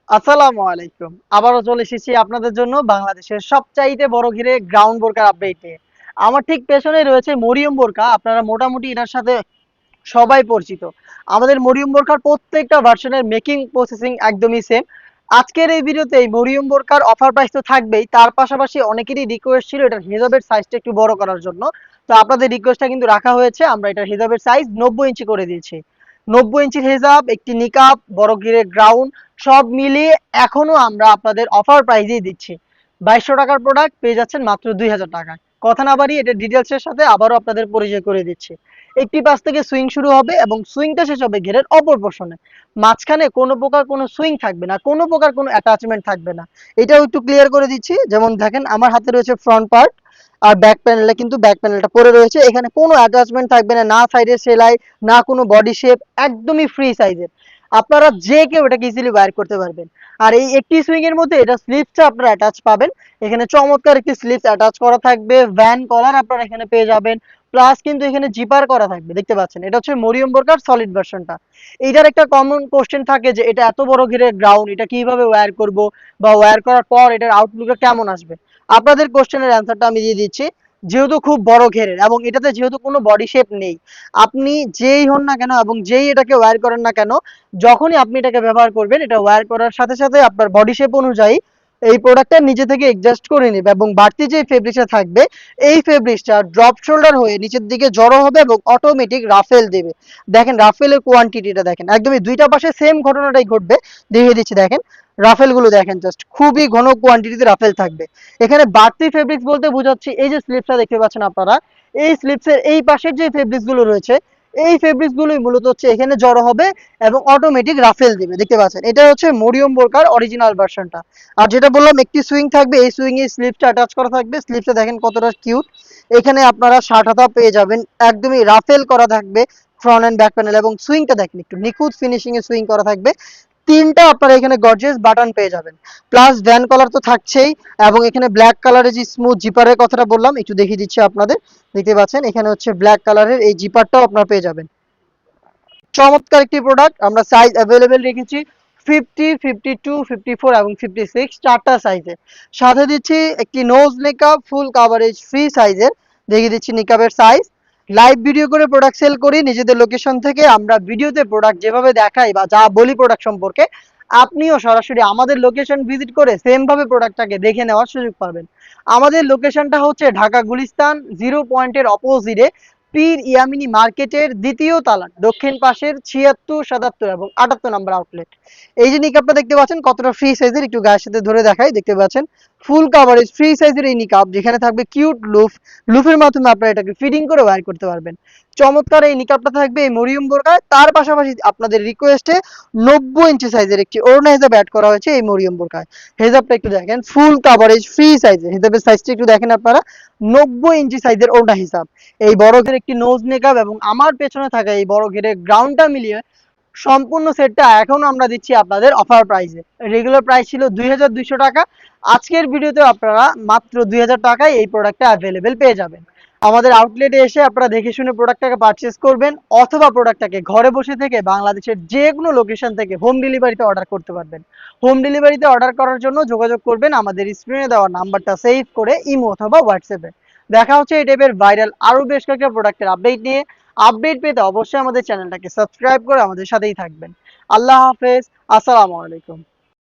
আসসালামু আলাইকুম। আবারও চলে এসেছি আপনাদের জন্য বাংলাদেশের সবচাইতে বড় ঘিরে গ্রাউন্ড বোরকার আপডেট নিয়ে। আমার ঠিক পেছনে রয়েছে মরিয়ম বোরকা। আপনারা মোটামুটি এটার সাথে সবাই পরিচিত। আমাদের মরিয়ম বোরকার প্রত্যেকটা ভার্সনের মেকিং প্রসেসিং একদমই সেম। আজকের এই ভিডিওতে এই মরিয়ম বোরকার অফার প্রাইস তো থাকবেই, তার পাশাপাশি অনেকেরই রিকোয়েস্ট ছিল এটার হিজাবের সাইজটা একটু বড় করার জন্য। তো আপনাদের রিকোয়েস্টটা কিন্তু রাখা হয়েছে, আমরা এটার হিজাবের সাইজ 90 ইঞ্চি করে দিয়েছি। 90 ইঞ্চির হেজাব, একটি নিকাব, বড় ঘিরে গ্রাউন্ড সব মিলিয়ে এখনো আমরা আপনাদের অফার প্রাইজেই দিচ্ছি। 2200 টাকার প্রোডাক্ট পেয়ে যাচ্ছেন মাত্র 2000 টাকায়। কথা না বাড়িয়ে এটা ডিটেলসের সাথে আবারও আপনাদের পরিচয় করে দিচ্ছি। একটি পাশ থেকে সুইং শুরু হবে এবং সুইংটা শেষ হবে ঘেরের অপর পোর্শনে। মাঝখানে কোনো প্রকার কোনো সুইং থাকবে না, কোনো প্রকার কোনো অ্যাটাচমেন্ট থাকবে না। এটাও একটু ক্লিয়ার করে দিচ্ছি। যেমন দেখেন আমার হাতে রয়েছে ফ্রন্ট পার্ট, আর ব্যাক প্যানেলে কিন্তু ব্যাক প্যানেলটা পড়ে রয়েছে। এখানে কোনো অ্যাটাচমেন্ট থাকবে না, না সাইডে সেলাই, না কোনো বডি শেপ, একদমই ফ্রি সাইজের। আপনারা যে কেউ এটাকে ইজিলি ওয়্যার করতে পারবেন। আর এই একটি সুইং এর মধ্যে এটা স্লিপসটা আপনারা অ্যাটাচ পাবেন। এখানে চমৎকার একটি স্লিপস অ্যাটাচ করা থাকবে, ভ্যান কলার আপনারা এখানে পেয়ে যাবেন। প্লাস কিন্তু এখানে জিপার করা থাকবে, দেখতে পাচ্ছেন এটা হচ্ছে মরিয়ম বোরকার সলিড ভার্সনটা। এইটার একটা কমন কোশ্চেন থাকে যে এটা এত বড় ঘিরে গ্রাউন্ড এটা কিভাবে ওয়্যার করব, বা ওয়্যার করার পর এটার আউটলুকটা কেমন আসবে। আপনাদের কোশ্চেনের অ্যান্সারটা আমি দিয়ে দিচ্ছি। যেহেতু খুব বড় ঘেরের এবং এটাতে যেহেতু কোনো বডি শেপ নেই, আপনি যেই হন না কেন এবং যেই এটাকে ওয়্যার করেন না কেন, যখনই আপনি এটাকে ব্যবহার করবেন এটা ওয়্যার করার সাথে সাথে আপনার বডি শেপ অনুযায়ী এই প্রোডাক্টটা নিজে থেকে এডজাস্ট করে নেবে এবং বাড়তি যে ফেব্রিক্সটা থাকবে এই ফেব্রিক্সটা ড্রপ শোল্ডার হয়ে নিচের দিকে জড়ো হবে এবং অটোমেটিক রাফেল দেবে। দেখেন রাফেলের কোয়ান্টিটিটা দেখেন, একদমই দুইটা পাশে সেম ঘটনাটাই ঘটবে। দেখিয়ে দিচ্ছি দেখেন, রাফেল গুলো দেখেন, জাস্ট খুবই ঘন কোয়ান্টিটিতে রাফেল থাকবে। এখানে বাড়তি ফেব্রিক্স বলতে বোঝাচ্ছি এই যে স্লিপসটা দেখতে পাচ্ছেন আপনারা, এই স্লিপসের এই পাশের যে ফেব্রিক্স গুলো রয়েছে এই ফেব্রিক্স গুলোই মূলত হচ্ছে এখানে জড়ো হবে এবং অটোমেটিক রাফেল দিবে। দেখতে পাচ্ছেন এটা হচ্ছে মরিয়ম বোরকার অরিজিনাল ভার্সনটা। আর যেটা বললাম একটি সুইং থাকবে, এই সুইং এ স্লিপসটা অ্যাটাচ করা থাকবে। স্লিপসটা দেখেন কতটা কিউট। এখানে আপনারা শার্ট হাতা পেয়ে যাবেন, একদমই রাফেল করা থাকবে ফ্রন্ট এন্ড ব্যাক প্যানেল, এবং সুইংটা দেখেন একটু নিখুঁত ফিনিশিং এ সুইং করা থাকবে। তিনটা আপনারা এখানে গর্জিয়াস বাটন পেয়ে যাবেন, প্লাস ভ্যান কলার তো থাকছেই। এবং এখানে ব্ল্যাক কালারের যে স্মুথ জিপারের কথাটা বললাম একটু দেখিয়ে দিচ্ছি আপনাদের। দেখতে পাচ্ছেন এখানে হচ্ছে ব্ল্যাক কালারের এই জিপারটাও আপনারা পেয়ে যাবেন। চমৎকার একটি প্রোডাক্ট। আমরা সাইজ অ্যাভেলেবেল রেখেছি 50, 52, 54 এবং 56 চারটা সাইজে। সাথে দিচ্ছি একটি nose makeup full coverage free সাইজের। দেখিয়ে দিচ্ছি নিকাবের সাইজ। লাইভ ভিডিও করে প্রোডাক্ট সেল করি নিজেদের লোকেশন থেকে। আমরা ভিডিওতে প্রোডাক্ট যেভাবে দেখাই বা যা বলি প্রোডাক্ট সম্পর্কে, আপনিও সরাসরি আমাদের লোকেশন ভিজিট করে সেম ভাবে প্রোডাক্টটাকে দেখে নেওয়ার সুযোগ পাবেন। আমাদের লোকেশনটা হচ্ছে ঢাকা গুলিস্তান 0 পয়েন্টের অপোজিটে, পীর ইয়ামিনী মার্কেটের দ্বিতীয় তালার দক্ষিণ পাশের 76, 77 এবং 78 নম্বর আউটলেট। এই যে নিকাবটা দেখতে পাচ্ছেন কতটা ফ্রি সাইজের, একটু গায়ের সাথে ধরে দেখাই। দেখতে পাচ্ছেন ফুল কাভারেজ ফ্রি সাইজের এই নিকাব, যেখানে থাকবে কিউট লুফ। লুফের মাধ্যমে আপনারা এটাকে ফিটিং করে ওয়্যার করতে পারবেন। চমৎকার এই নিকাবটা থাকবে এই মরিয়ম বোরকায়। তার পাশাপাশি আপনাদের রিকোয়েস্টে 90 ইঞ্চি সাইজের একটি ওড়না হিসাব অ্যাড করা হয়েছে এই মরিয়ম বোরকায়। হেজাবটা একটু দেখেন ফুল কাভারেজ ফ্রি সাইজের, হেজাবের সাইজটা একটু দেখেন আপনারা, 90 ইঞ্চি সাইজের ওড়না হিসাব। এই বড় ঘেরের একটি নোজ মেকআপ এবং আমার পেছনে থাকা এই বড় ঘেরের গ্রাউন্ডটা মিলিয়ে সম্পূর্ণ সেটটা এখন আমরা দিচ্ছি আপনাদের অফার প্রাইসে। রেগুলার প্রাইস ছিল 2200 টাকা। আজকের ভিডিওতে আপনারা মাত্র 2000 টাকায় এই প্রোডাক্টটা অ্যাভেলেবেল পেয়ে যাবেন। আমাদের আউটলেটে এসে আপনারা দেখে শুনে প্রোডাক্টটাকে পারচেস করবেন, অথবা প্রোডাক্টটাকে ঘরে বসে থেকে বাংলাদেশের যে কোনো লোকেশন থেকে হোম ডেলিভারিতে অর্ডার করতে পারবেন। হোম ডেলিভারিতে অর্ডার করার জন্য যোগাযোগ করবেন আমাদের স্ক্রিনে দেওয়া নাম্বারটা সেভ করে ইমো অথবা হোয়াটসঅ্যাপে। দেখা হচ্ছে এই টাইপের ভাইরাল আরো বেশ কয়েকটা প্রোডাক্টের আপডেট নিয়ে। আপডেট পেতে অবশ্যই আমাদের চ্যানেলটাকে সাবস্ক্রাইব করে আমাদের সাথেই থাকবেন। আল্লাহ হাফেজ, আসসালামু আলাইকুম।